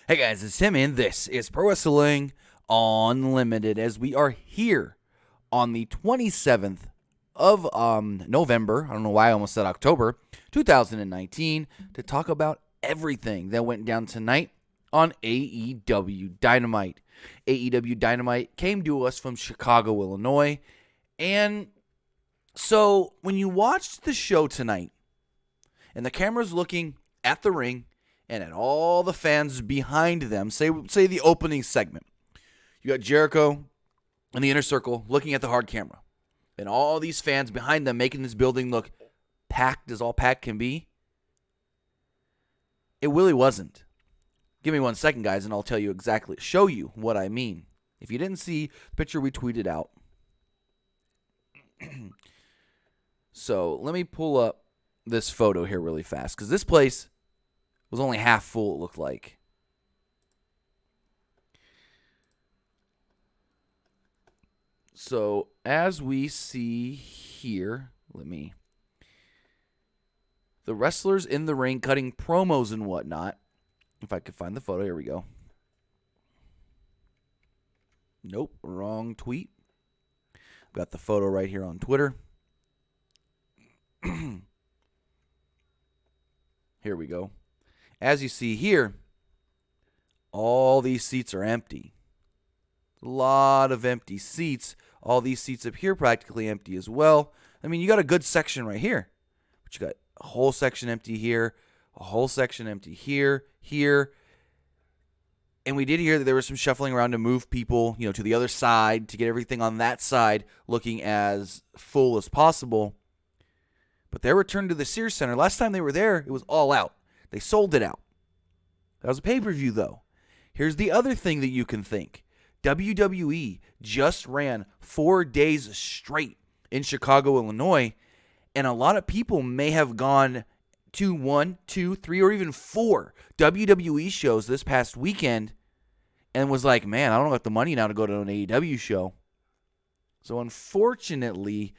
Hey guys, it's Tim, and this is Pro Wrestling Unlimited, as we are here on the 27th of November, I don't know why I almost said October, 2019, to talk about everything that went down tonight on AEW Dynamite. AEW Dynamite came to us from Chicago, Illinois, and so when you watched the show tonight, and the camera's looking at the ring, and at all the fans behind them, say the opening segment. You got Jericho in the inner circle looking at the hard camera. And all these fans behind them making this building look packed as all packed can be. It really wasn't. Give me 1 second, guys, and I'll show you what I mean. If you didn't see the picture we tweeted out. So let me pull up this photo here really fast, because this place was only half full, it looked like. So, as we see here, the wrestlers in the ring cutting promos and whatnot. If I could find the photo, here we go. Nope, wrong tweet. Got the photo right here on Twitter. Here we go. As you see here, all these seats are empty. A lot of empty seats. All these seats up here practically empty as well. I mean, you got a good section right here. But you got a whole section empty here, a whole section empty here, here. And we did hear that there was some shuffling around to move people, to the other side, to get everything on that side looking as full as possible. But their return to the Sears Center, last time they were there, it was all out. They sold it out. That was a pay-per-view, though. Here's the other thing that you can think. WWE just ran 4 days straight in Chicago, Illinois, and a lot of people may have gone to 1, 2, 3, or even 4 WWE shows this past weekend and was like, man, I don't got the money now to go to an AEW show. So unfortunately,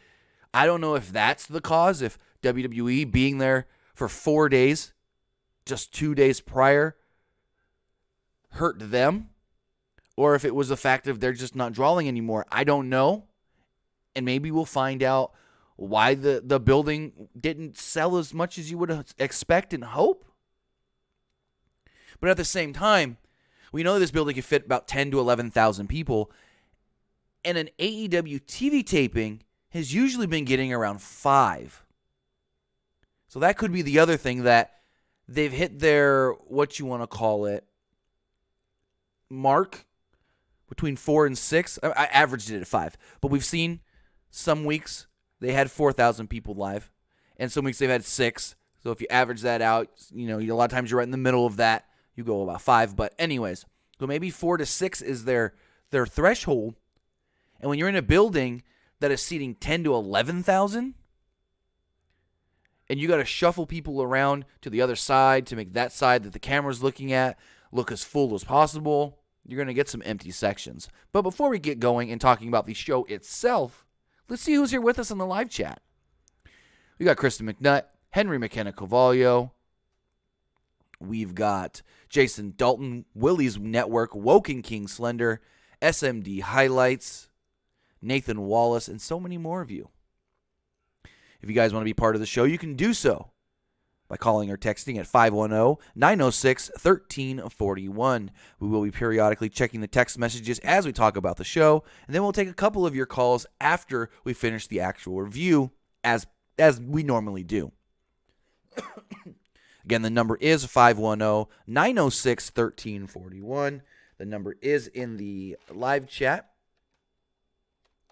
I don't know if that's the cause, if WWE being there for 4 days, just 2 days prior, hurt them, or if it was the fact of they're just not drawing anymore. I don't know, and maybe we'll find out why the building didn't sell as much as you would expect and hope. But at the same time, we know this building can fit about 10 to 11,000 people, and an AEW TV taping has usually been getting around 5. So that could be the other thing, that they've hit their, what you want to call it, mark between 4 and 6. I averaged it at 5. But we've seen some weeks they had 4,000 people live, and some weeks they've had 6. So if you average that out, a lot of times you're right in the middle of that. You go about 5. But anyways, so maybe 4 to 6 is their threshold. And when you're in a building that is seating 10 to 11,000, and you got to shuffle people around to the other side to make that side that the camera's looking at look as full as possible, you're going to get some empty sections. But before we get going and talking about the show itself, let's see who's here with us on the live chat. We got Kristen McNutt, Henry McKenna Cavallo. We've got Jason Dalton, Willie's Network, Woken King Slender, SMD Highlights, Nathan Wallace, and so many more of you. If you guys want to be part of the show, you can do so by calling or texting at 510-906-1341. We will be periodically checking the text messages as we talk about the show, and then we'll take a couple of your calls after we finish the actual review, as we normally do. Again, the number is 510-906-1341. The number is in the live chat,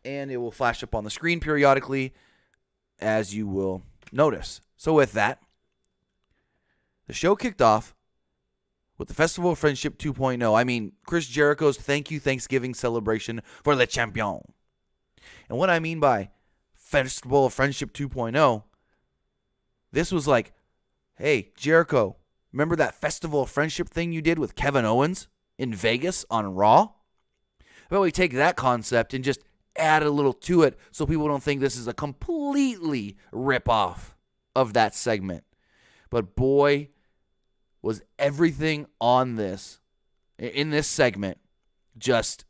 and it will flash up on the screen periodically, as you will notice. So with that, the show kicked off with the Festival of Friendship 2.0. I mean, Chris Jericho's Thank You Thanksgiving celebration for Le Champion. And what I mean by Festival of Friendship 2.0, this was like, hey, Jericho, remember that Festival of Friendship thing you did with Kevin Owens in Vegas on Raw? How about we take that concept and just add a little to it so people don't think this is a completely rip-off of that segment. But boy, was everything on this in this segment, just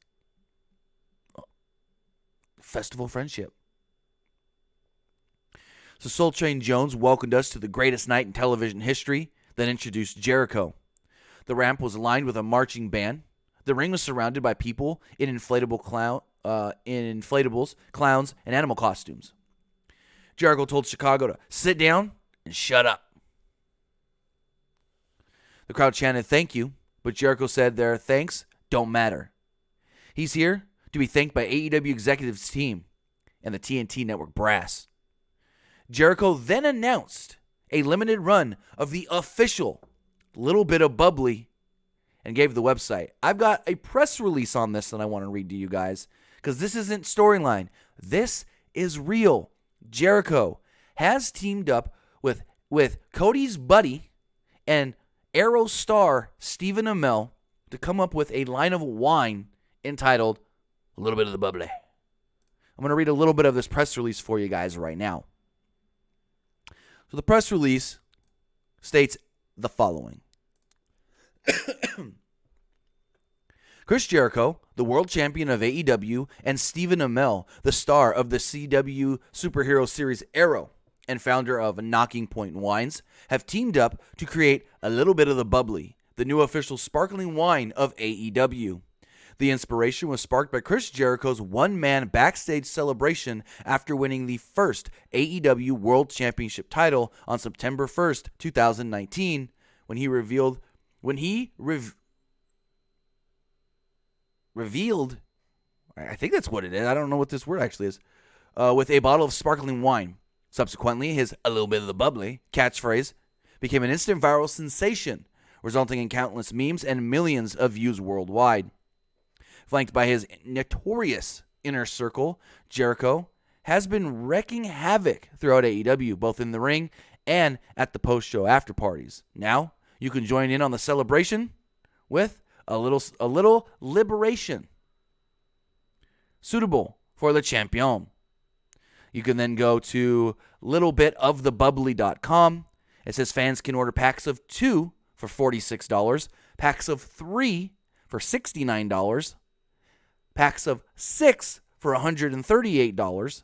festival friendship. So Soul Train Jones welcomed us to the greatest night in television history, then introduced Jericho. The ramp was lined with a marching band. The ring was surrounded by people in inflatables, clowns, and animal costumes. Jericho told Chicago to sit down and shut up. The crowd chanted thank you, but Jericho said their thanks don't matter. He's here to be thanked by AEW executives team and the TNT Network brass. Jericho then announced a limited run of the official Little Bit of Bubbly and gave the website. I've got a press release on this that I want to read to you guys because this isn't storyline. This is real. Jericho has teamed up with Cody's buddy and Arrow star Stephen Amell to come up with a line of wine entitled A Little Bit of the Bubbly. I'm going to read a little bit of this press release for you guys right now. So the press release states the following. Chris Jericho, the world champion of AEW, and Stephen Amell, the star of the CW superhero series Arrow and founder of Knocking Point Wines, have teamed up to create A Little Bit of the Bubbly, the new official sparkling wine of AEW. The inspiration was sparked by Chris Jericho's one-man backstage celebration after winning the first AEW World Championship title on September 1st, 2019, when he revealed, I think that's what it is, I don't know what this word actually is, with a bottle of sparkling wine. Subsequently, his A Little Bit of the Bubbly catchphrase became an instant viral sensation, resulting in countless memes and millions of views worldwide. Flanked by his notorious inner circle, Jericho has been wreaking havoc throughout AEW, both in the ring and at the post-show after parties. Now, you can join in on the celebration with a little liberation suitable for the champion. You can then go to littlebitofthebubbly.com. It says fans can order packs of 2 for $46, packs of 3 for $69, packs of 6 for $138,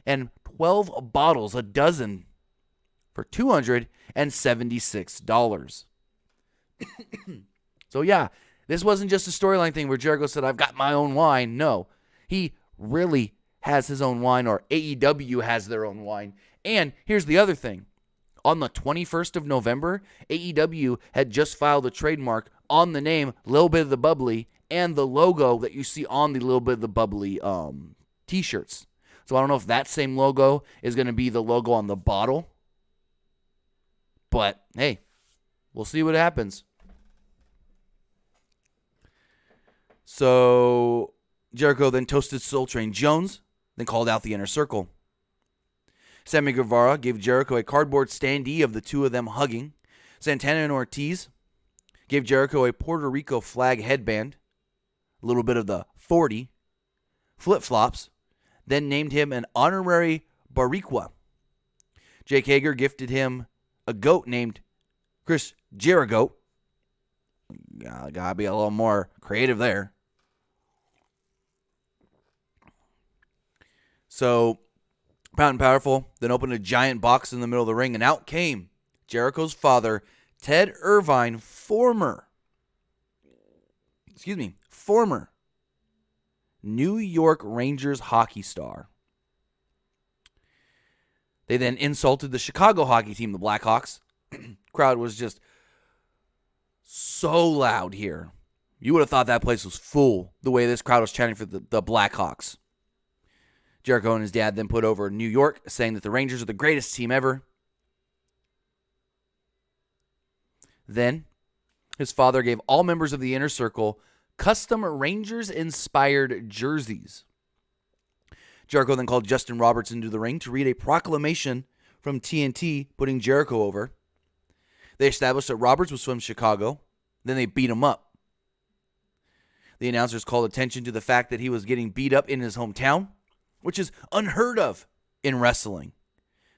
and 12 bottles, a dozen, for $276. So yeah, this wasn't just a storyline thing where Jericho said, I've got my own wine. No, he really has his own wine, or AEW has their own wine. And here's the other thing. On the 21st of November, AEW had just filed a trademark on the name Little Bit of the Bubbly and the logo that you see on the Little Bit of the Bubbly t-shirts. So I don't know if that same logo is going to be the logo on the bottle. But, hey, we'll see what happens. So Jericho then toasted Soul Train Jones, then called out the Inner Circle. Sammy Guevara gave Jericho a cardboard standee of the two of them hugging. Santana and Ortiz gave Jericho a Puerto Rico flag headband, a little bit of the 40, flip-flops, then named him an honorary Boricua. Jake Hager gifted him a goat named Chris Jericho. Gotta be a little more creative there. So, Proud and Powerful then opened a giant box in the middle of the ring, and out came Jericho's father, Ted Irvine, former New York Rangers hockey star. They then insulted the Chicago hockey team, the Blackhawks. Crowd was just so loud here. You would have thought that place was full, the way this crowd was chanting for the Blackhawks. Jericho and his dad then put over New York, saying that the Rangers are the greatest team ever. Then, his father gave all members of the Inner Circle custom Rangers-inspired jerseys. Jericho then called Justin Roberts into the ring to read a proclamation from TNT, putting Jericho over. They established that Roberts was from Chicago. Then they beat him up. The announcers called attention to the fact that he was getting beat up in his hometown, which is unheard of in wrestling.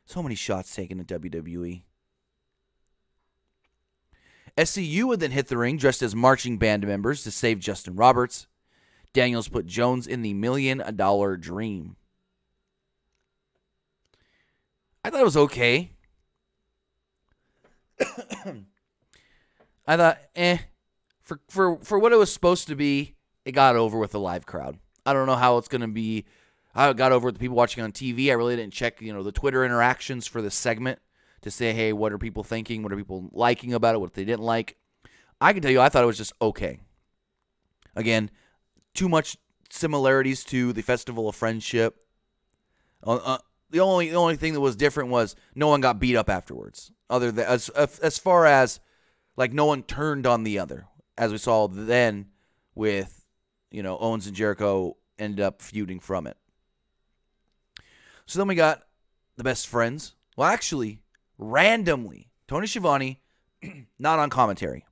So many shots taken at WWE. SCU would then hit the ring dressed as marching band members to save Justin Roberts. Daniels put Jones in the $1 million dream. I thought it was okay. I thought, for what it was supposed to be, it got over with the live crowd. I don't know how it's going to be, how it got over with the people watching on TV. I really didn't check, the Twitter interactions for this segment to say, hey, what are people thinking? What are people liking about it? What they didn't like? I can tell you, I thought it was just okay. Again, too much similarities to the Festival of Friendship. The only thing that was different was no one got beat up afterwards. Other than as far as like no one turned on the other, as we saw then with Owens and Jericho ended up feuding from it. So then we got the Best Friends. Well, actually, randomly, Tony Schiavone not on commentary.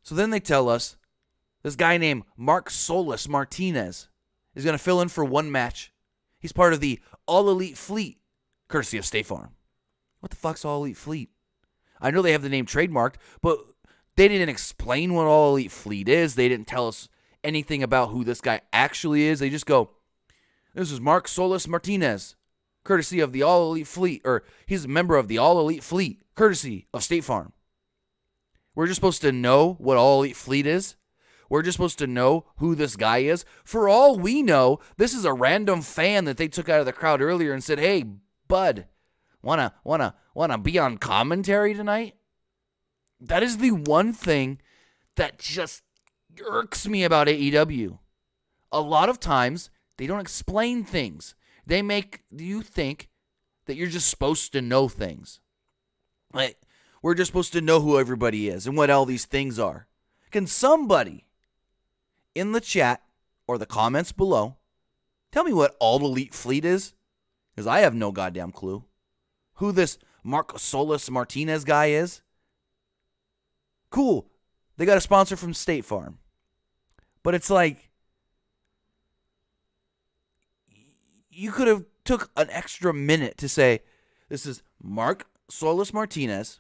So then they tell us this guy named Mark Solis Martinez is going to fill in for one match. He's part of the All Elite Fleet, courtesy of State Farm. What the fuck's All Elite Fleet? I know they have the name trademarked, but they didn't explain what All Elite Fleet is. They didn't tell us anything about who this guy actually is. They just go, this is Mark Solis Martinez, courtesy of the All Elite Fleet, or he's a member of the All Elite Fleet, courtesy of State Farm. We're just supposed to know what All Elite Fleet is? We're just supposed to know who this guy is? For all we know, this is a random fan that they took out of the crowd earlier and said, hey, bud, wanna be on commentary tonight? That is the one thing that just irks me about AEW. A lot of times, they don't explain things. They make you think that you're just supposed to know things. Like, we're just supposed to know who everybody is and what all these things are. Can somebody in the chat or the comments below tell me what All Elite Fleet is? Because I have no goddamn clue. Who this Mark Solis Martinez guy is? Cool. They got a sponsor from State Farm. But it's like, you could have took an extra minute to say, this is Mark Solis Martinez.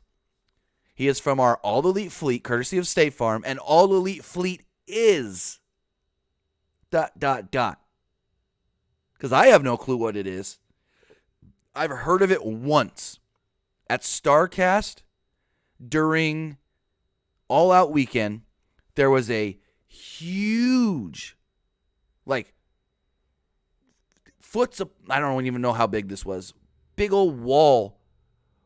He is from our All Elite Fleet, courtesy of State Farm, and All Elite Fleet is ... Because I have no clue what it is. I've heard of it once at StarCast during All Out Weekend. There was a huge, I don't even know how big this was, big old wall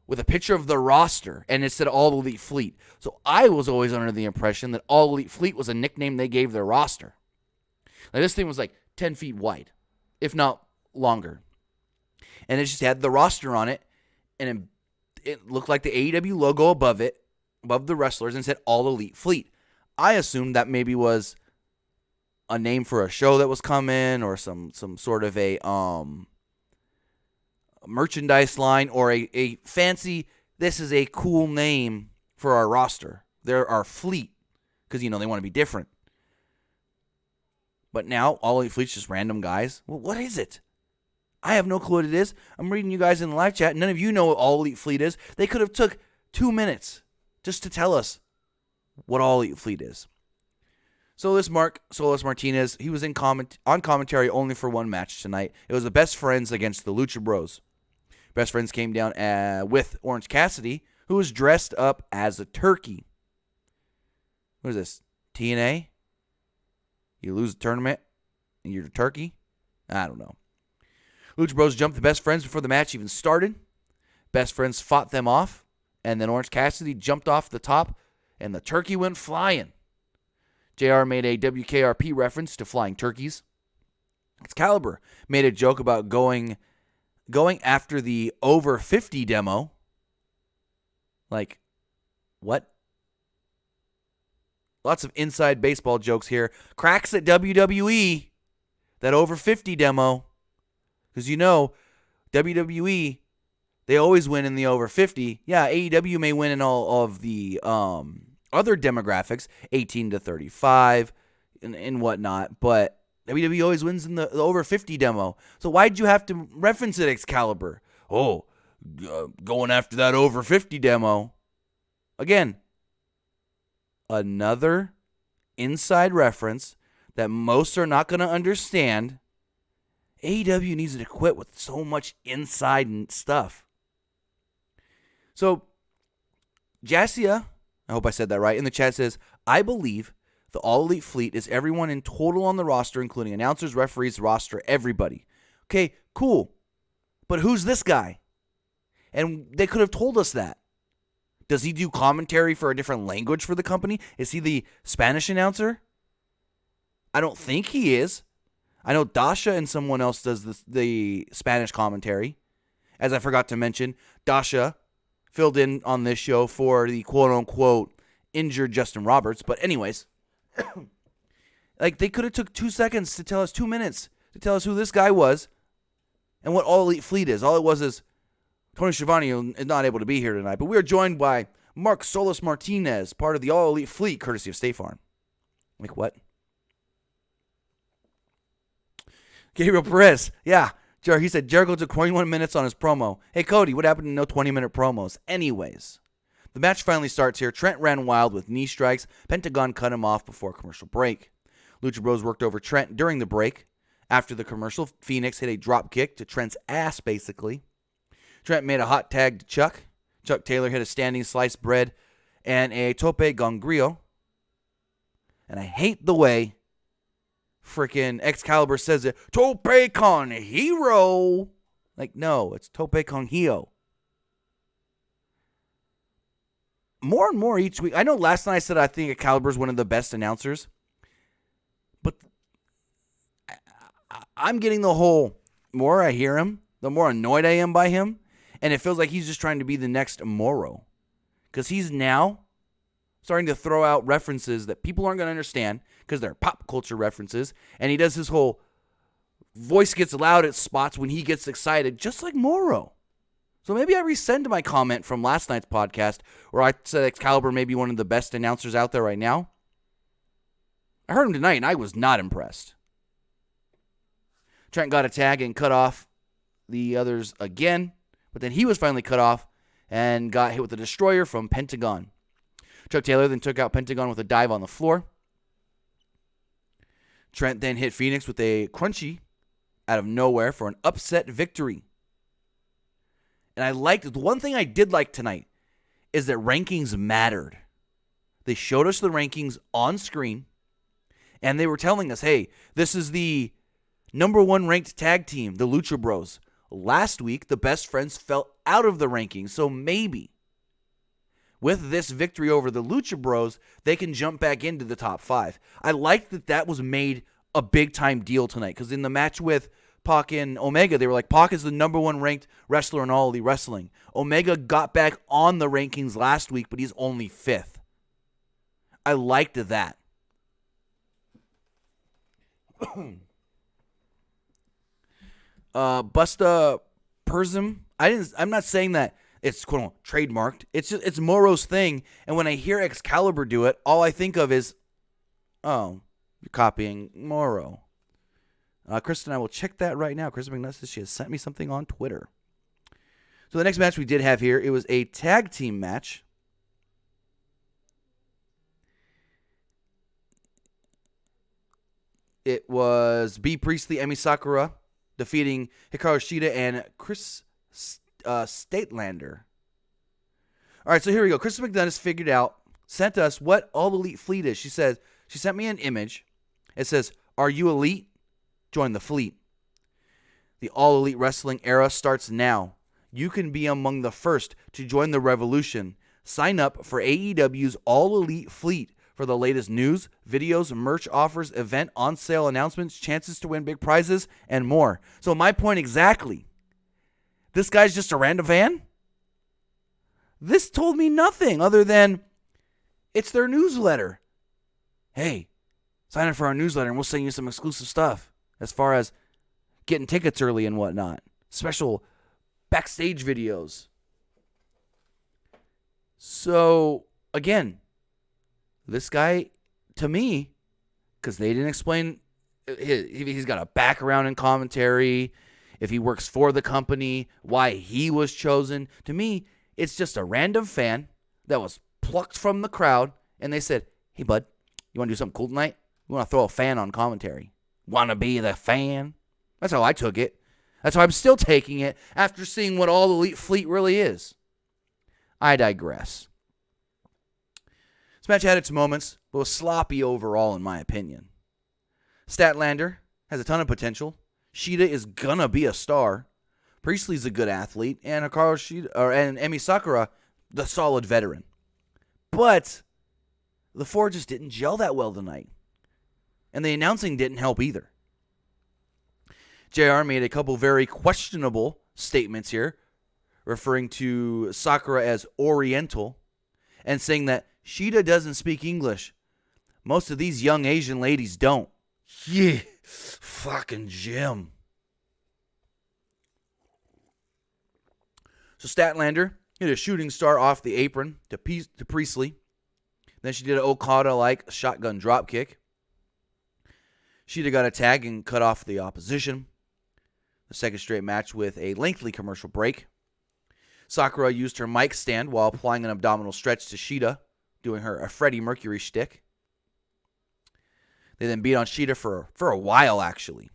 with a picture of the roster, and it said All Elite Fleet. So I was always under the impression that All Elite Fleet was a nickname they gave their roster. Like, this thing was 10 feet wide, if not longer. And it just had the roster on it, and it looked like the AEW logo above it, above the wrestlers, and said All Elite Fleet. I assumed that maybe was a name for a show that was coming, or some sort of a merchandise line, or a fancy, this is a cool name for our roster. They're our fleet, because, they want to be different. But now, All Elite Fleet's just random guys. Well, what is it? I have no clue what it is. I'm reading you guys in the live chat. None of you know what All Elite Fleet is. They could have took 2 minutes just to tell us what All Elite Fleet is. So this Mark Solis Martinez, he was on commentary only for one match tonight. It was the Best Friends against the Lucha Bros. Best Friends came down with Orange Cassidy, who was dressed up as a turkey. What is this? TNA? You lose the tournament and you're a turkey? I don't know. Lucha Bros jumped the Best Friends before the match even started. Best Friends fought them off, and then Orange Cassidy jumped off the top, and the turkey went flying. JR made a WKRP reference to flying turkeys. Excalibur made a joke about going after the over 50 demo. Like, what? Lots of inside baseball jokes here. Cracks at WWE, that over 50 demo. Because WWE, they always win in the over 50. Yeah, AEW may win in all of the other demographics, 18 to 35 and whatnot. But WWE always wins in the over 50 demo. So why'd you have to reference it, Excalibur? Oh, going after that over 50 demo. Again, another inside reference that most are not going to understand. AEW needs to quit with so much inside stuff. So, Jassia, I hope I said that right, in the chat says, I believe the All Elite Fleet is everyone in total on the roster, including announcers, referees, roster, everybody. Okay, cool. But who's this guy? And they could have told us that. Does he do commentary for a different language for the company? Is he the Spanish announcer? I don't think he is. I know Dasha and someone else does the Spanish commentary. As I forgot to mention, Dasha filled in on this show for the quote-unquote injured Justin Roberts. But anyways, like they could have took 2 seconds to tell us, 2 minutes to tell us who this guy was and what All Elite Fleet is. All it was is Tony Schiavone is not able to be here tonight, but we are joined by Mark Solis Martinez, part of the All Elite Fleet, courtesy of State Farm. Like what? Gabriel Perez, yeah. He said Jericho took 21 minutes on his promo. Hey, Cody, what happened to no 20-minute promos? Anyways, the match finally starts here. Trent ran wild with knee strikes. Pentagon cut him off before commercial break. Lucha Bros worked over Trent during the break. After the commercial, Phoenix hit a drop kick to Trent's ass, basically. Trent made a hot tag to Chuck. Chuck Taylor hit a standing sliced bread and a tope con grillo. And I hate the way freaking Excalibur says it. Tope con hero. Like, no, it's tope con hio. More and more each week. I know last night I said I think Excalibur's one of the best announcers. But I'm getting the whole, more I hear him, the more annoyed I am by him. And it feels like he's just trying to be the next Moro. Because he's now starting to throw out references that people aren't going to understand because they're pop culture references. And he does his whole voice gets loud at spots when he gets excited, just like Moro. So maybe I resend my comment from last night's podcast where I said Excalibur may be one of the best announcers out there right now. I heard him tonight and I was not impressed. Trent got a tag and cut off the others again. But then he was finally cut off and got hit with a destroyer from Pentagon. Chuck Taylor then took out Pentagon with a dive on the floor. Trent then hit Phoenix with a crunchy out of nowhere for an upset victory. And I liked, the one thing I did like tonight is that rankings mattered. They showed us the rankings on screen, and they were telling us, hey, this is the number one ranked tag team, the Lucha Bros. Last week, the Best Friends fell out of the rankings, so maybe with this victory over the Lucha Bros, they can jump back into the top 5. I like that was made a big-time deal tonight, because in the match with Pac and Omega, they were like, Pac is the number one ranked wrestler in all elite wrestling. Omega got back on the rankings last week, but he's only 5th. I liked that. Busta Persum. I'm not saying that it's quote unquote trademarked. It's Moro's thing. And when I hear Excalibur do it, all I think of is, oh, you're copying Moro. Kristen, I will check that right now. Kristen McNutt says she has sent me something on Twitter. So the next match we did have here, it was a tag team match. It was B. Priestley, Emi Sakura defeating Hikaru Shida and Chris Statelander. All right, so here we go. Kristen McDonough figured out, sent us what All Elite Fleet is. She sent me an image. It says, "Are you elite? Join the fleet. The All Elite Wrestling era starts now. You can be among the first to join the revolution. Sign up for AEW's All Elite Fleet for the latest news, videos, merch offers, event on sale announcements, chances to win big prizes, and more." So my point exactly. This guy's just a random fan? This told me nothing other than it's their newsletter. Hey, sign up for our newsletter and we'll send you some exclusive stuff as far as getting tickets early and whatnot. Special backstage videos. So, again, this guy, to me, because they didn't explain, he's got a background in commentary. if he works for the company, why he was chosen. To me, it's just a random fan that was plucked from the crowd, and they said, hey, bud, you want to do something cool tonight? You want to throw a fan on commentary? Want to be the fan? That's how I took it. That's how I'm still taking it after seeing what All Elite Fleet really is. I digress. This match had its moments, but was sloppy overall in my opinion. Statlander has a ton of potential. Shida is gonna be a star. Priestley's a good athlete, and Hikaru Shida and Emi Sakura, the solid veteran. But the four just didn't gel that well tonight. And the announcing didn't help either. JR made a couple very questionable statements here, referring to Sakura as Oriental, and saying that Shida doesn't speak English. Most of these young Asian ladies don't. Yeah, fucking Jim. So Statlander hit a shooting star off the apron to Priestley. Then she did an Okada-like shotgun dropkick. Shida got a tag and cut off the opposition. The second straight match with a lengthy commercial break. Sakura used her mic stand while applying an abdominal stretch to Shida, doing her a Freddie Mercury shtick. They then beat on Shida for a while, actually.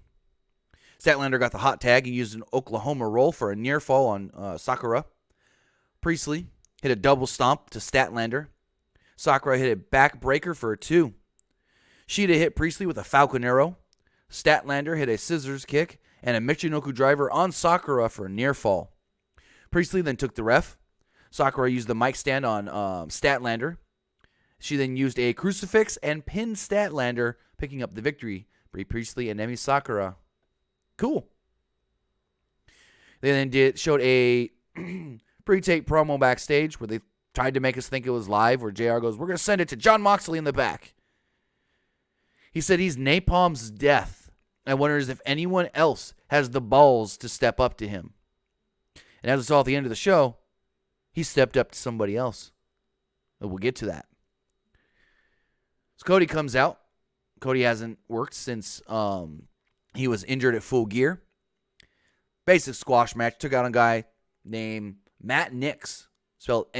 Statlander got the hot tag and used an Oklahoma roll for a near fall on Sakura. Priestley hit a double stomp to Statlander. Sakura hit a backbreaker for a 2. Shida hit Priestley with a Falcon Arrow. Statlander hit a scissors kick and a Michinoku driver on Sakura for a near fall. Priestley then took the ref. Sakura used the mic stand on Statlander. She then used a crucifix and pinned Statlander, picking up the victory. Brie Priestley and Emi Sakura. Cool. They then showed a pre-tape promo backstage where they tried to make us think it was live, where JR goes, we're going to send it to Jon Moxley in the back. He said he's Napalm's death and wonders if anyone else has the balls to step up to him. And as we saw at the end of the show, he stepped up to somebody else. But we'll get to that. So Cody comes out. Cody hasn't worked since he was injured at Full Gear. Basic squash match. Took out a guy named Matt Nix. Spelled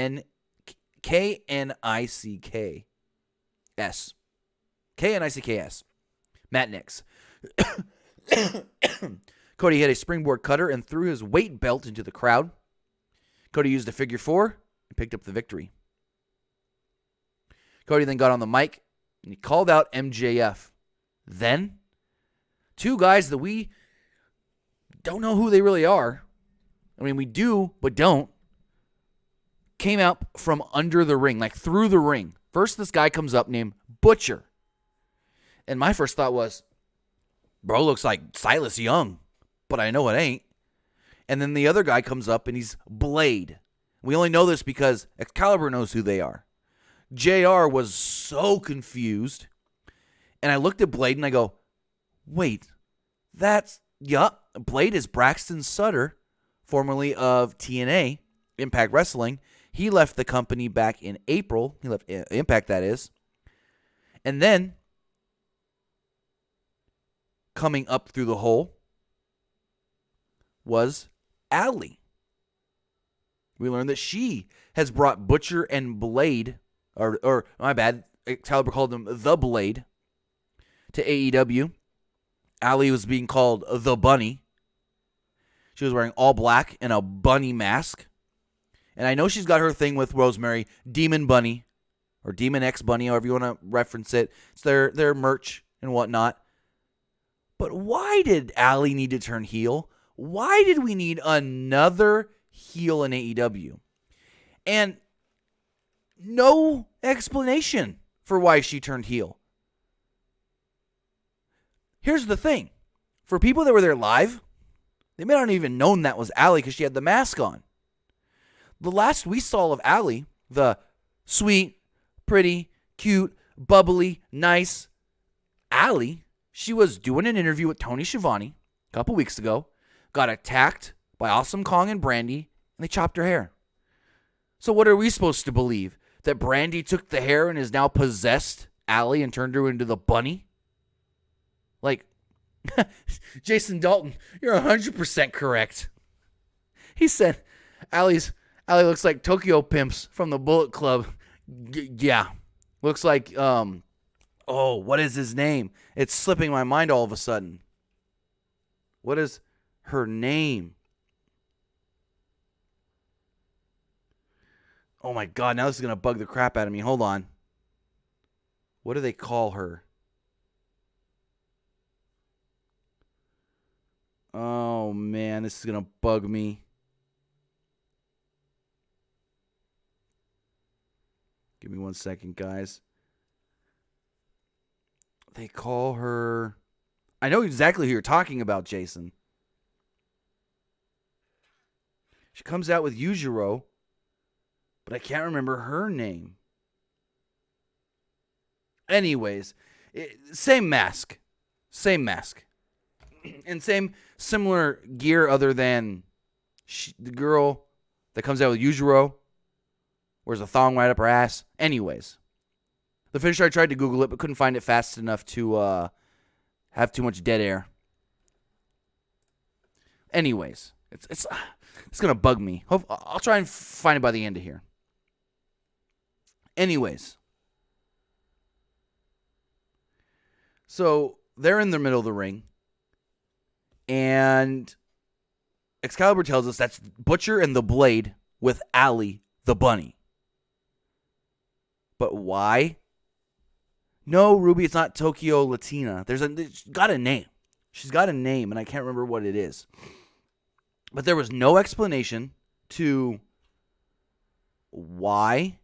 K-N-I-C-K-S. K-N-I-C-K-S. Matt Nix. Cody hit a springboard cutter and threw his weight belt into the crowd. Cody used a figure 4 and picked up the victory. Cody then got on the mic and he called out MJF. Then, two guys that we don't know who they really are. I mean, we do, but don't. Came out from under the ring, like through the ring. First, this guy comes up named Butcher. And my first thought was, bro looks like Silas Young, but I know it ain't. And then the other guy comes up and he's Blade. We only know this because Excalibur knows who they are. JR was so confused. And I looked at Blade and I go, wait, Blade is Braxton Sutter, formerly of TNA, Impact Wrestling. He left the company back in April. He left Impact, that is. And then, coming up through the hole was Allie. We learned that she has brought Butcher and Blade, or my bad, Excalibur called them the Blade, to AEW. Allie was being called the Bunny. She was wearing all black and a bunny mask. And I know she's got her thing with Rosemary, Demon Bunny, or Demon X Bunny, however you want to reference it. It's their merch and whatnot. But why did Allie need to turn heel? Why did we need another heel in AEW? And no explanation for why she turned heel. Here's the thing. For people that were there live, they may not have even known that was Allie because she had the mask on. The last we saw of Allie, the sweet, pretty, cute, bubbly, nice Allie, she was doing an interview with Tony Schiavone a couple weeks ago, got attacked by Awesome Kong and Brandy, and they chopped her hair. So what are we supposed to believe? That Brandy took the hair and is now possessed Allie and turned her into the bunny? Like, Jason Dalton, you're 100% correct. He said, Allie looks like Tokyo Pimps from the Bullet Club. Yeah. Looks like, what is his name? It's slipping my mind all of a sudden. What is her name? Oh my God, now this is going to bug the crap out of me. Hold on. What do they call her? Oh man, this is going to bug me. Give me 1 second, guys. They call her... I know exactly who you're talking about, Jason. She comes out with Yujiro, but I can't remember her name. Anyways, same mask. Same mask. And same similar gear other than the girl that comes out with Yujiro wears a thong right up her ass. Anyways, the finisher, I tried to Google it, but couldn't find it fast enough to have too much dead air. Anyways, it's going to bug me. I'll try and find it by the end of here. Anyways. So, they're in the middle of the ring. And Excalibur tells us that's Butcher and the Blade with Allie the Bunny. But why? No, Ruby, it's not Tokyo Latina. She's got a name. She's got a name, and I can't remember what it is. But there was no explanation to why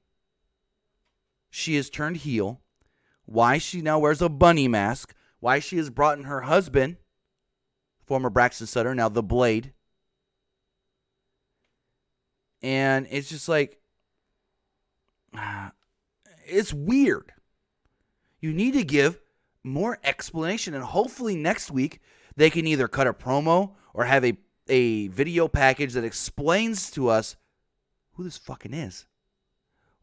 she has turned heel, why she now wears a bunny mask, why she has brought in her husband, former Braxton Sutter, now the Blade. And it's just like, it's weird. You need to give more explanation, and hopefully next week they can either cut a promo or have a video package that explains to us who this fucking is.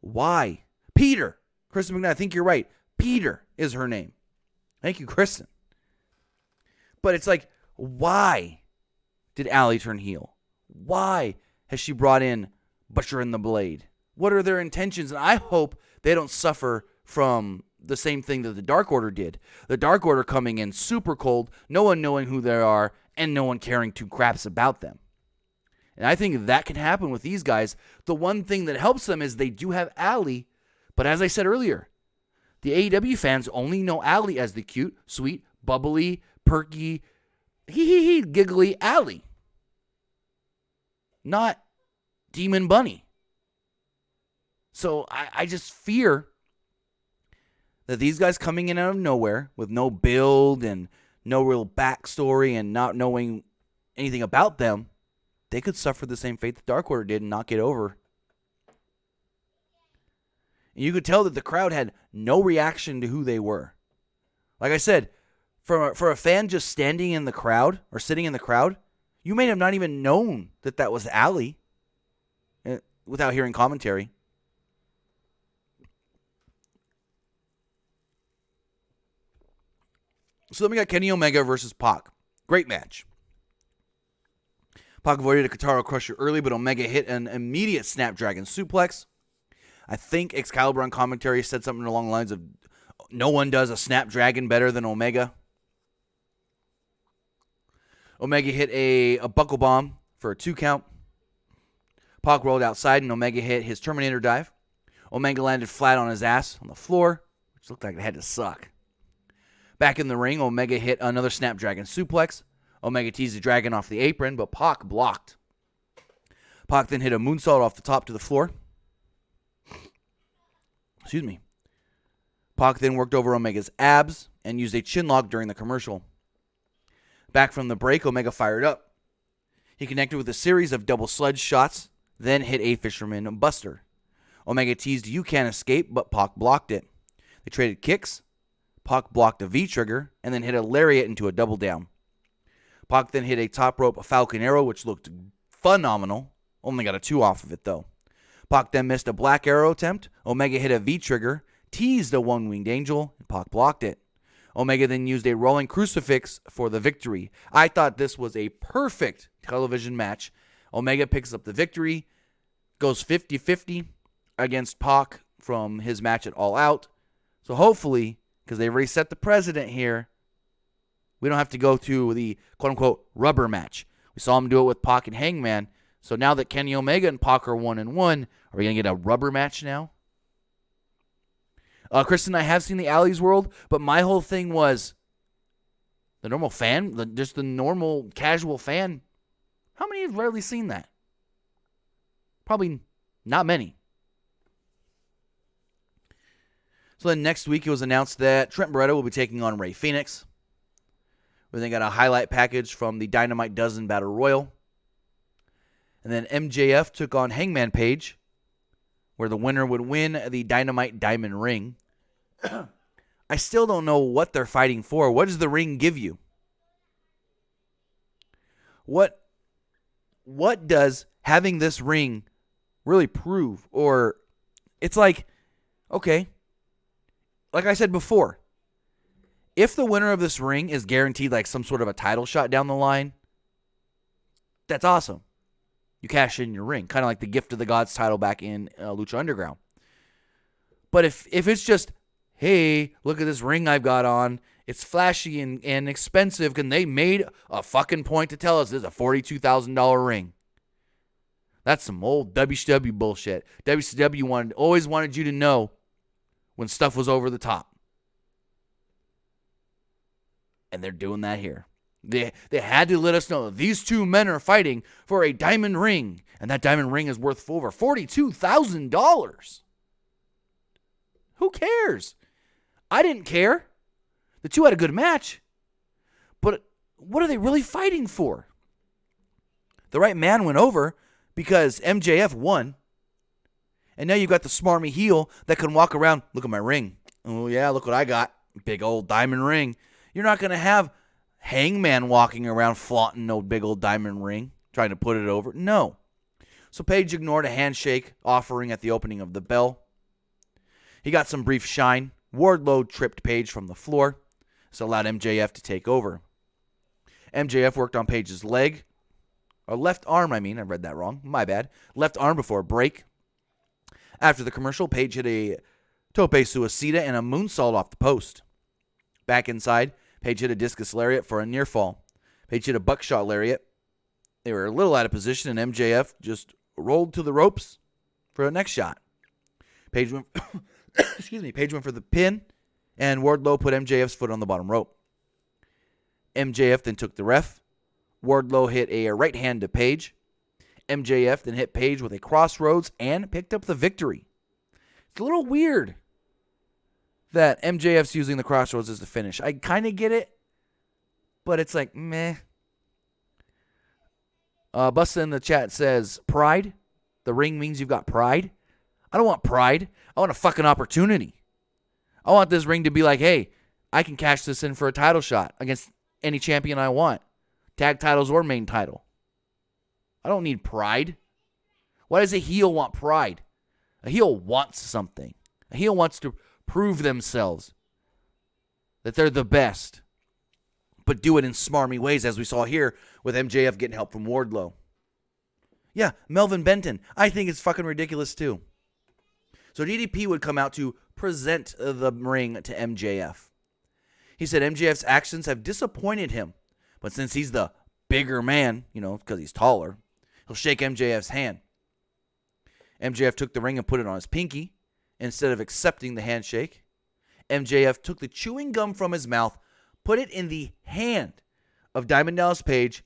Why? Peter. Kristen McKnight, I think you're right. Peter is her name. Thank you, Kristen. But it's like, why did Allie turn heel? Why has she brought in Butcher and the Blade? What are their intentions? And I hope they don't suffer from the same thing that the Dark Order did. The Dark Order coming in super cold, no one knowing who they are, and no one caring two craps about them. And I think that can happen with these guys. The one thing that helps them is they do have Allie, but as I said earlier, the AEW fans only know Allie as the cute, sweet, bubbly, perky, giggly Allie. Not Demon Bunny. So I just fear that these guys coming in out of nowhere with no build and no real backstory and not knowing anything about them, they could suffer the same fate the Dark Order did and not get over. And you could tell that the crowd had no reaction to who they were. Like I said, for a fan just standing in the crowd or sitting in the crowd, you may have not even known that was Allie without hearing commentary. So then we got Kenny Omega versus Pac. Great match. Pac avoided a Katara Crusher early, but Omega hit an immediate Snapdragon suplex. I think Excalibur on commentary said something along the lines of, no one does a Snapdragon better than Omega. Omega hit a buckle bomb for a 2 count. Pac rolled outside, and Omega hit his Terminator dive. Omega landed flat on his ass on the floor, which looked like it had to suck. Back in the ring, Omega hit another Snapdragon suplex. Omega teased the dragon off the apron, but Pac blocked. Pac then hit a moonsault off the top to the floor. Excuse me. Pac then worked over Omega's abs and used a chinlock during the commercial. Back from the break, Omega fired up. He connected with a series of double sledge shots, then hit a Fisherman Buster. Omega teased "You Can't Escape," but Pac blocked it. They traded kicks. Pac blocked a V-trigger and then hit a lariat into a double down. Pac then hit a top rope Falcon Arrow, which looked phenomenal. Only got a 2 off of it, though. Pac then missed a Black Arrow attempt. Omega hit a V-trigger, teased a One-Winged Angel, and Pac blocked it. Omega then used a rolling crucifix for the victory. I thought this was a perfect television match. Omega picks up the victory, goes 50-50 against Pac from his match at All Out. So hopefully, because they've already set the precedent here, we don't have to go to the quote-unquote rubber match. We saw him do it with Pac and Hangman. So now that Kenny Omega and Pac are 1-1, are we going to get a rubber match now? Kristen, I have seen the Alley's World, but my whole thing was the normal fan, just the normal casual fan. How many have rarely seen that? Probably not many. So then next week it was announced that Trent Beretta will be taking on Rey Fenix. We then got a highlight package from the Dynamite Dozen Battle Royal. And then MJF took on Hangman Page, where the winner would win the Dynamite Diamond Ring. I still don't know what they're fighting for. What does the ring give you? What does having this ring really prove? Or it's like, okay, like I said before, if the winner of this ring is guaranteed like some sort of a title shot down the line, that's awesome. You cash in your ring, kind of like the Gift of the Gods title back in Lucha Underground. But if it's just, hey, look at this ring I've got on, it's flashy and expensive, and they made a fucking point to tell us this is a $42,000 ring. That's some old WCW bullshit. WCW always wanted you to know when stuff was over the top. And they're doing that here. They had to let us know that these two men are fighting for a diamond ring, and that diamond ring is worth over $42,000. Who cares? I didn't care. The two had a good match. But what are they really fighting for? The right man went over because MJF won. And now you've got the smarmy heel that can walk around, look at my ring. Oh, yeah, look what I got. Big old diamond ring. You're not going to have Hangman walking around flaunting no big old diamond ring, trying to put it over. No. So Page ignored a handshake offering at the opening of the bell. He got some brief shine. Wardlow tripped Page from the floor. This allowed MJF to take over. MJF worked on Page's leg. Or left arm, I read that wrong. My bad. Left arm before a break. After the commercial, Page hit a tope suicida and a moonsault off the post. Back inside, Page hit a discus lariat for a near fall. Page hit a buckshot lariat. They were a little out of position, and MJF just rolled to the ropes for the next shot. Page went, Page went for the pin, and Wardlow put MJF's foot on the bottom rope. MJF then took the ref. Wardlow hit a right hand to Page. MJF then hit Page with a crossroads and picked up the victory. It's a little weird that MJF's using the crossroads as the finish. I kind of get it, but it's like, meh. Busta in the chat says, pride? The ring means you've got pride? I don't want pride. I want a fucking opportunity. I want this ring to be like, hey, I can cash this in for a title shot against any champion I want. Tag titles or main title. I don't need pride. Why does a heel want pride? A heel wants something. A heel wants to prove themselves that they're the best, but do it in smarmy ways, as we saw here with MJF getting help from Wardlow. Yeah, Melvin Benton. I think it's fucking ridiculous too. So DDP would come out to present the ring to MJF. He said MJF's actions have disappointed him, but since he's the bigger man, because he's taller, he'll shake MJF's hand. MJF took the ring and put it on his pinky. Instead of accepting the handshake, MJF took the chewing gum from his mouth, put it in the hand of Diamond Dallas Page,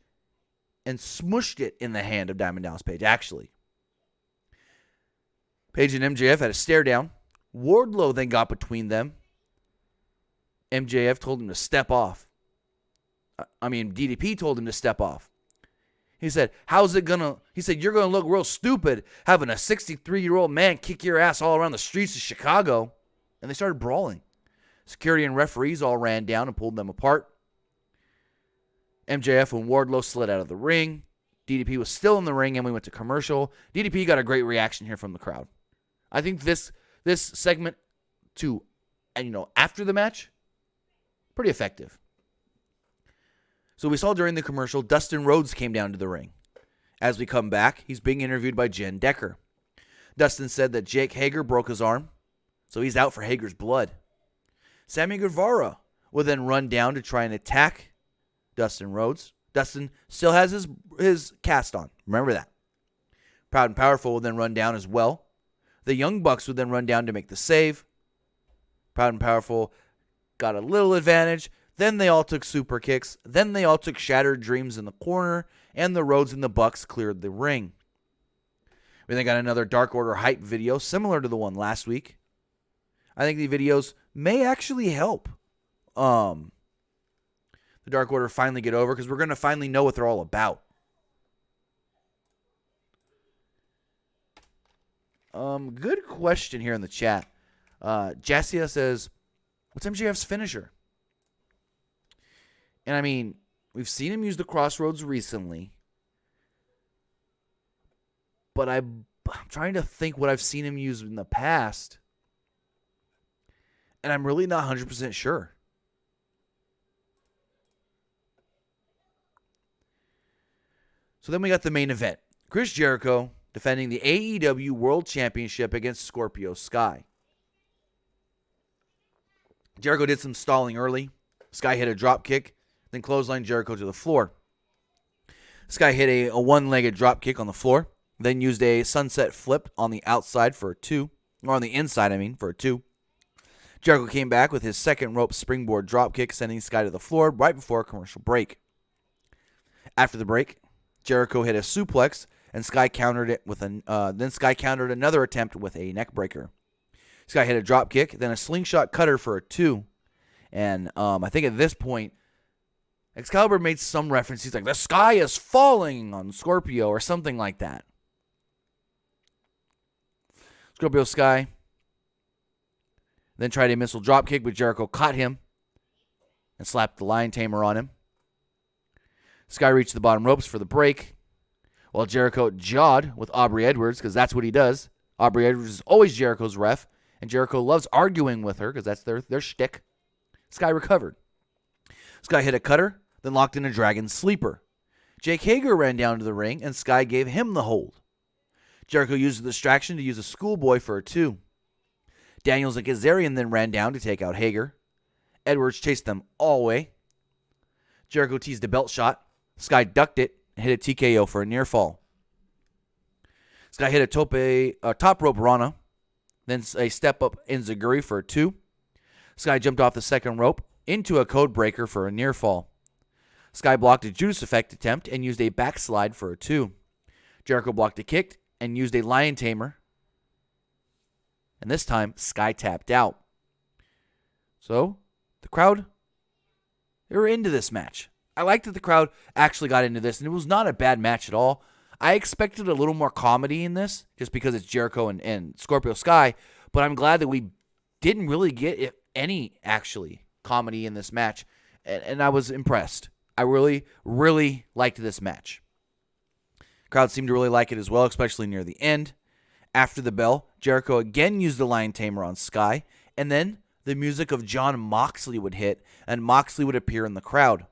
and smushed it in the hand of Diamond Dallas Page, actually. Page and MJF had a stare down. Wardlow then got between them. MJF told him to step off. DDP told him to step off. He said, you're going to look real stupid having a 63-year-old man kick your ass all around the streets of Chicago. And they started brawling. Security and referees all ran down and pulled them apart. MJF and Wardlow slid out of the ring. DDP was still in the ring, and we went to commercial. DDP got a great reaction here from the crowd. I think this segment after the match Pretty effective. So we saw during the commercial, Dustin Rhodes came down to the ring. As we come back, he's being interviewed by Jen Decker. Dustin said that Jake Hager broke his arm, so he's out for Hager's blood. Sammy Guevara will then run down to try and attack Dustin Rhodes. Dustin still has his cast on. Remember that. Proud and Powerful will then run down as well. The Young Bucks would then run down to make the save. Proud and Powerful got a little advantage. Then they all took super kicks. Then they all took shattered dreams in the corner. And the Rhodes and the Bucks cleared the ring. We then got another Dark Order hype video similar to the one last week. I think the videos may actually help the Dark Order finally get over, because we're going to finally know what they're all about. Good question here in the chat. Jassia says, what's MJF's finisher? And I mean, we've seen him use the Crossroads recently, but I'm trying to think what I've seen him use in the past, and I'm really not 100% sure. So then we got the main event. Chris Jericho defending the AEW World Championship against Scorpio Sky. Jericho did some stalling early. Sky hit a drop kick, then clotheslined Jericho to the floor. Sky hit a one-legged drop kick on the floor, then used a sunset flip on the outside for a 2, or on the inside, for a 2. Jericho came back with his second rope springboard drop kick, sending Sky to the floor right before a commercial break. After the break, Jericho hit a suplex, and Sky countered it with then Sky countered another attempt with a neck breaker. Sky hit a drop kick, then a slingshot cutter for a 2. And I think at this point, Excalibur made some reference. He's like, the sky is falling on Scorpio or something like that. Scorpio Sky then tried a missile drop kick, but Jericho caught him and slapped the Lion Tamer on him. Sky reached the bottom ropes for the break, while Jericho jawed with Aubrey Edwards, because that's what he does. Aubrey Edwards is always Jericho's ref, and Jericho loves arguing with her because that's their shtick. Sky recovered. Sky hit a cutter, then locked in a Dragon Sleeper. Jake Hager ran down to the ring, and Sky gave him the hold. Jericho used the distraction to use a schoolboy for a 2. Daniels and Kazarian then ran down to take out Hager. Edwards chased them all away. Jericho teased a belt shot. Sky ducked it and hit a TKO for a near fall. Sky hit a top rope Rana, then a step-up Enziguri for a 2. Sky jumped off the second rope into a code breaker for a near fall. Sky blocked a Judas Effect attempt and used a backslide for a 2. Jericho blocked a kick and used a Lion Tamer. And this time, Sky tapped out. So, the crowd, they were into this match. I liked that the crowd actually got into this, and it was not a bad match at all. I expected a little more comedy in this, just because it's Jericho and Scorpio Sky, but I'm glad that we didn't really get any, actually, comedy in this match, and I was impressed. I really, really liked this match. Crowd seemed to really like it as well, especially near the end. After the bell, Jericho again used the Lion Tamer on Sky, and then the music of Jon Moxley would hit, and Moxley would appear in the crowd.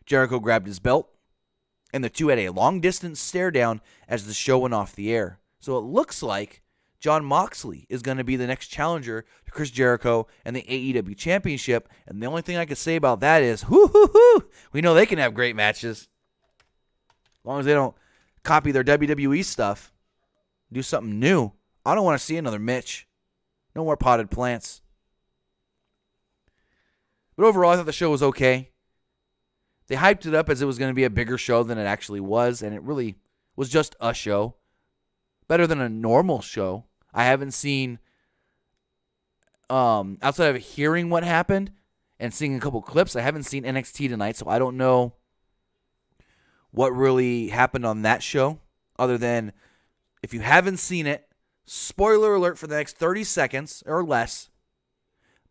Jericho grabbed his belt, and the two had a long-distance stare-down as the show went off the air. So it looks like Jon Moxley is going to be the next challenger to Chris Jericho and the AEW Championship, and the only thing I can say about that is, we know they can have great matches. As long as they don't copy their WWE stuff, do something new. I don't want to see another Mitch. No more potted plants. But overall, I thought the show was okay. They hyped it up as it was going to be a bigger show than it actually was, and it really was just a show. Better than a normal show. I haven't seen, outside of hearing what happened and seeing a couple clips, I haven't seen NXT tonight, so I don't know what really happened on that show, other than, if you haven't seen it, spoiler alert for the next 30 seconds or less,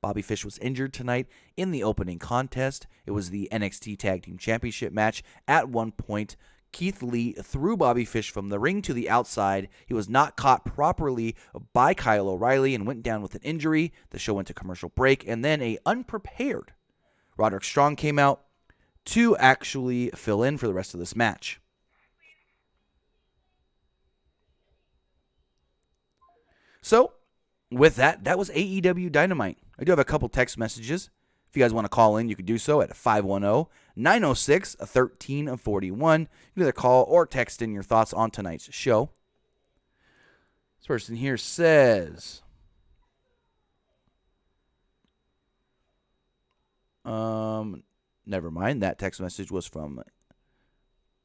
Bobby Fish was injured tonight in the opening contest. It was the NXT Tag Team Championship match. At one point, Keith Lee threw Bobby Fish from the ring to the outside. He was not caught properly by Kyle O'Reilly and went down with an injury. The show went to commercial break, and then a unprepared Roderick Strong came out to actually fill in for the rest of this match. So, with that, that was AEW Dynamite. I do have a couple text messages. If you guys want to call in, you can do so at 510-906-1341. You can either call or text in your thoughts on tonight's show. This person here says, never mind. That text message was from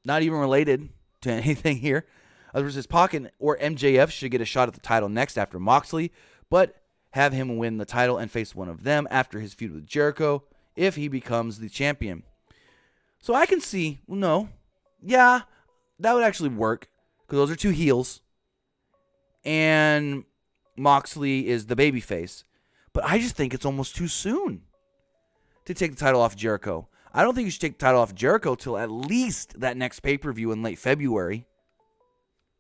not even related to anything here. Other says Pac or MJF should get a shot at the title next after Moxley, but have him win the title and face one of them after his feud with Jericho if he becomes the champion. So I can see, that would actually work because those are two heels, and Moxley is the babyface. But I just think it's almost too soon to take the title off Jericho. I don't think you should take the title off Jericho till at least that next pay-per-view in late February.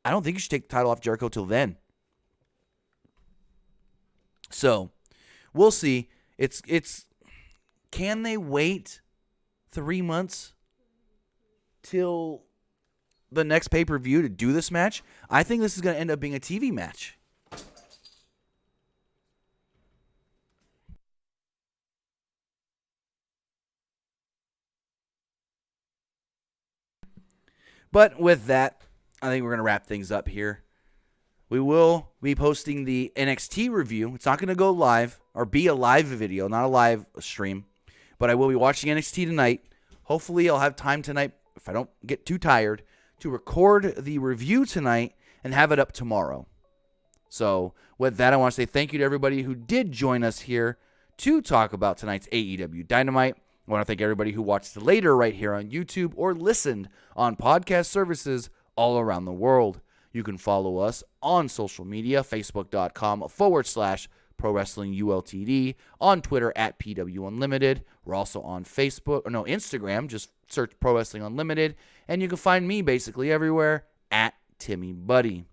I don't think you should take the title off Jericho till then. So, we'll see. It's can they wait 3 months till the next pay-per-view to do this match? I think this is going to end up being a TV match. But with that, I think we're going to wrap things up here. We will be posting the NXT review. It's not going to go live or be a live video, not a live stream. But I will be watching NXT tonight. Hopefully, I'll have time tonight, if I don't get too tired, to record the review tonight and have it up tomorrow. So, with that, I want to say thank you to everybody who did join us here to talk about tonight's AEW Dynamite. I want to thank everybody who watched later right here on YouTube or listened on podcast services all around the world. You can follow us on social media, facebook.com/Pro Wrestling ULTD, on Twitter at PWUnlimited. We're also on Instagram, just search Pro Wrestling Unlimited, and you can find me basically everywhere at Timmy Buddy.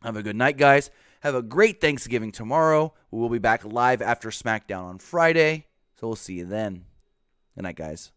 Have a good night, guys. Have a great Thanksgiving tomorrow. We will be back live after SmackDown on Friday, so we'll see you then. Good night, guys.